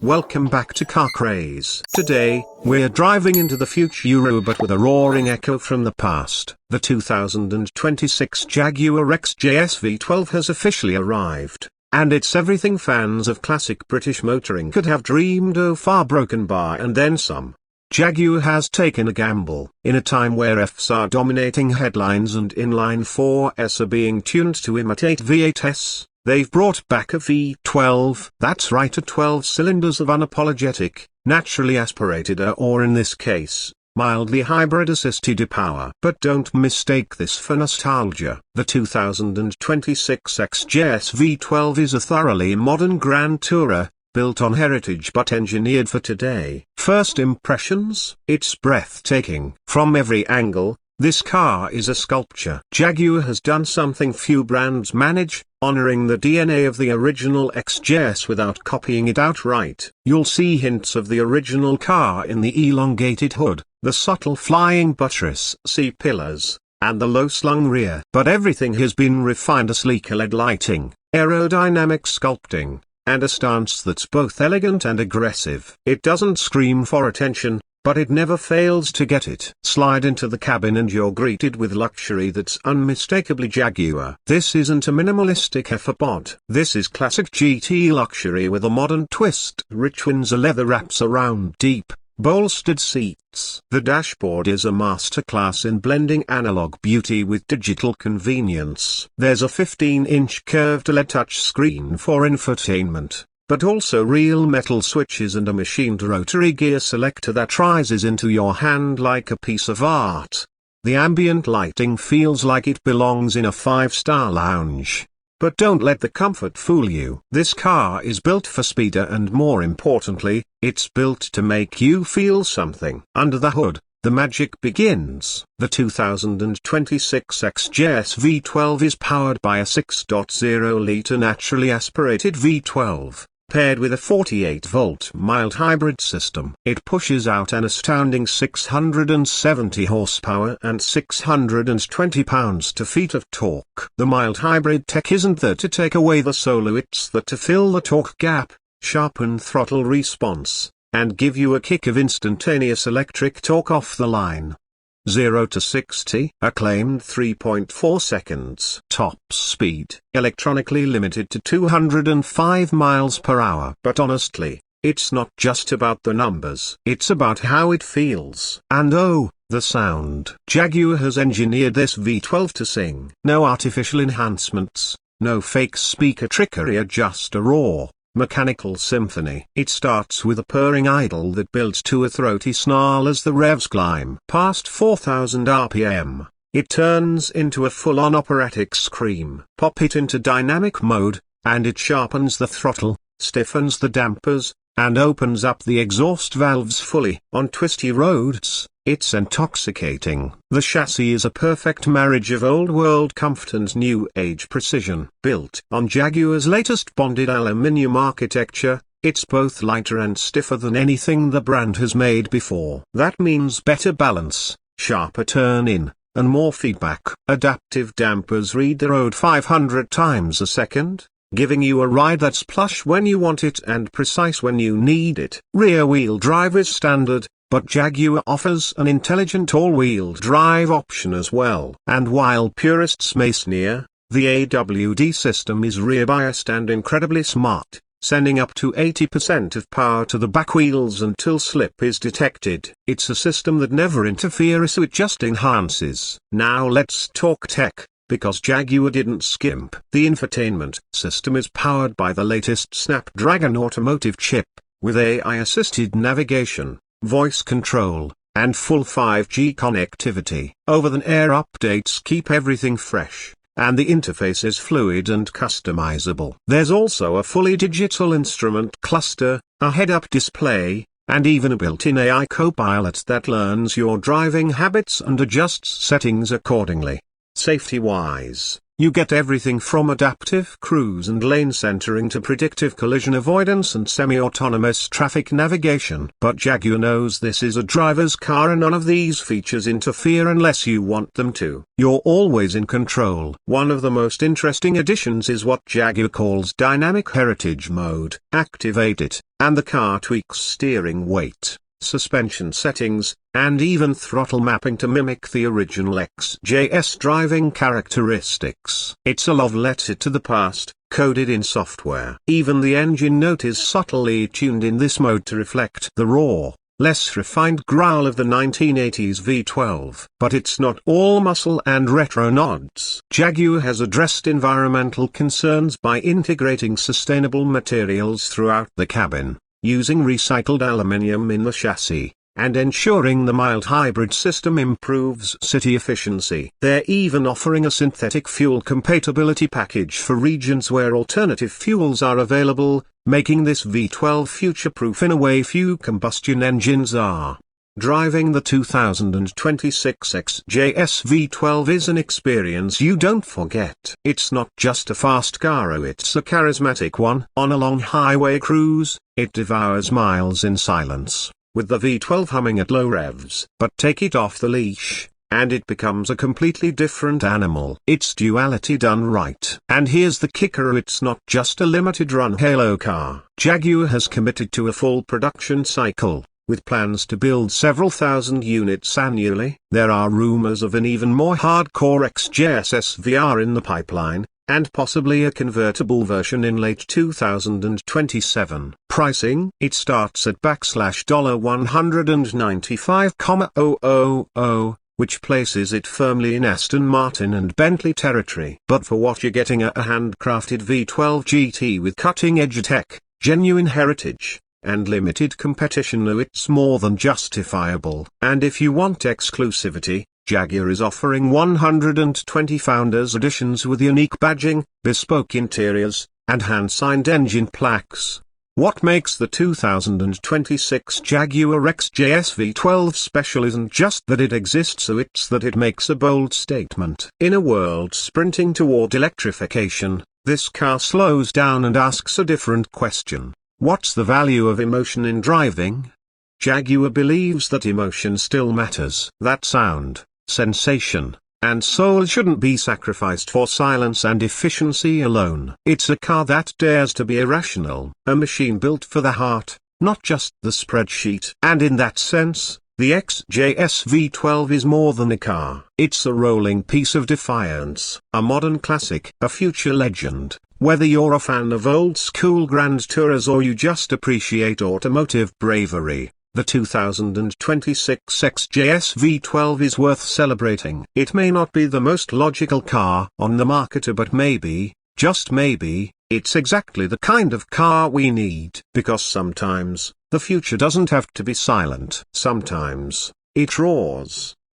Welcome back to Car Craze. Today, we're driving into the future but with a roaring echo from the past. The 2026 Jaguar XJS V12 has officially arrived, and it's everything fans of classic British motoring could have dreamed of, far broken by and then some. Jaguar has taken a gamble. In a time where Fs are dominating headlines and inline 4s are being tuned to imitate V8s, they've brought back a V12, that's right, a 12 cylinders of unapologetic, naturally aspirated or in this case, mildly hybrid-assisted power. But don't mistake this for nostalgia. The 2026 XJS V12 is a thoroughly modern Grand Tourer, built on heritage but engineered for today. First impressions, it's breathtaking. From every angle, this car is a sculpture. Jaguar has done something few brands manage, honoring the DNA of the original XJS without copying it outright. You'll see hints of the original car in the elongated hood, the subtle flying buttress C-pillars, and the low-slung rear. But everything has been refined: a sleeker LED lighting, aerodynamic sculpting, and a stance that's both elegant and aggressive. It doesn't scream for attention, but it never fails to get it. Slide into the cabin and you're greeted with luxury that's unmistakably Jaguar. This isn't a minimalistic F-pod. This is classic GT luxury with a modern twist. Rich Windsor leather wraps around deep, bolstered seats. The dashboard is a masterclass in blending analog beauty with digital convenience. There's a 15-inch curved LED touchscreen for infotainment, but also real metal switches and a machined rotary gear selector that rises into your hand like a piece of art. The ambient lighting feels like it belongs in a 5-star lounge. But don't let the comfort fool you. This car is built for speed and, more importantly, it's built to make you feel something. Under the hood, the magic begins. The 2026 XJS V12 is powered by a 6.0-litre naturally aspirated V12, paired with a 48-volt mild hybrid system. It pushes out an astounding 670 horsepower and 620 pounds-to-feet of torque. The mild hybrid tech isn't there to take away the solo, it's there to fill the torque gap, sharpen throttle response, and give you a kick of instantaneous electric torque off the line. 0 to 60, a claimed 3.4 seconds. Top speed, electronically limited to 205 miles per hour. But honestly, it's not just about the numbers. It's about how it feels. And oh, the sound. Jaguar has engineered this V12 to sing. No artificial enhancements, no fake speaker trickery, just a raw, mechanical symphony. It starts with a purring idle that builds to a throaty snarl as the revs climb. Past 4,000 RPM, it turns into a full-on operatic scream. Pop it into dynamic mode, and it sharpens the throttle, stiffens the dampers, and opens up the exhaust valves fully. On twisty roads, it's intoxicating. The chassis is a perfect marriage of old-world comfort and new-age precision. Built on Jaguar's latest bonded aluminium architecture, it's both lighter and stiffer than anything the brand has made before. That means better balance, sharper turn-in, and more feedback. Adaptive dampers read the road 500 times a second, giving you a ride that's plush when you want it and precise when you need it. Rear-wheel drive is standard, but Jaguar offers an intelligent all-wheel drive option as well. And while purists may sneer, the AWD system is rear-biased and incredibly smart, sending up to 80% of power to the back wheels until slip is detected. It's a system that never interferes, it just enhances. Now let's talk tech, because Jaguar didn't skimp. The infotainment system is powered by the latest Snapdragon automotive chip, with AI-assisted navigation, voice control, and full 5G connectivity. Over-the-air updates keep everything fresh, and the interface is fluid and customizable. There's also a fully digital instrument cluster, a head-up display, and even a built-in AI co-pilot that learns your driving habits and adjusts settings accordingly. Safety-wise, You get everything from adaptive cruise and lane centering to predictive collision avoidance and semi-autonomous traffic navigation. But Jaguar knows this is a driver's car and none of these features interfere unless you want them to. You're always in control. One of the most interesting additions is what Jaguar calls dynamic heritage mode. Activate it, and the car tweaks steering weight, suspension settings, and even throttle mapping to mimic the original XJS driving characteristics. It's a love letter to the past, coded in software. Even the engine note is subtly tuned in this mode to reflect the raw, less refined growl of the 1980s V12. But it's not all muscle and retro nods. Jaguar has addressed environmental concerns by integrating sustainable materials throughout the cabin, using recycled aluminium in the chassis, and ensuring the mild hybrid system improves city efficiency. They're even offering a synthetic fuel compatibility package for regions where alternative fuels are available, making this V12 future-proof in a way few combustion engines are. Driving the 2026 XJS V12 is an experience you don't forget. It's not just a fast car, it's a charismatic one. On a long highway cruise, it devours miles in silence, with the V12 humming at low revs. But take it off the leash, and it becomes a completely different animal. It's duality done right. And here's the kicker, it's not just a limited run halo car. Jaguar has committed to a full production cycle, with plans to build several thousand units annually. There are rumors of an even more hardcore XJS SVR in the pipeline, and possibly a convertible version in late 2027. Pricing: it starts at $195,000, which places it firmly in Aston Martin and Bentley territory. But for what you're getting, a handcrafted V12 GT with cutting-edge tech, genuine heritage, and limited competition, it's more than justifiable. And if you want exclusivity, Jaguar is offering 120 Founders Editions with unique badging, bespoke interiors, and hand-signed engine plaques. What makes the 2026 Jaguar XJS V12 special isn't just that it exists, it's that it makes a bold statement. In a world sprinting toward electrification, this car slows down and asks a different question. What's the value of emotion in driving? Jaguar believes that emotion still matters. That sound, sensation, and soul shouldn't be sacrificed for silence and efficiency alone. It's a car that dares to be irrational, a machine built for the heart, not just the spreadsheet. And in that sense, the XJS V12 is more than a car. It's a rolling piece of defiance, a modern classic, a future legend. Whether you're a fan of old-school Grand Tourers or you just appreciate automotive bravery, the 2026 XJS V12 is worth celebrating. It may not be the most logical car on the market, but maybe, just maybe, it's exactly the kind of car we need. Because sometimes, the future doesn't have to be silent. Sometimes, it roars.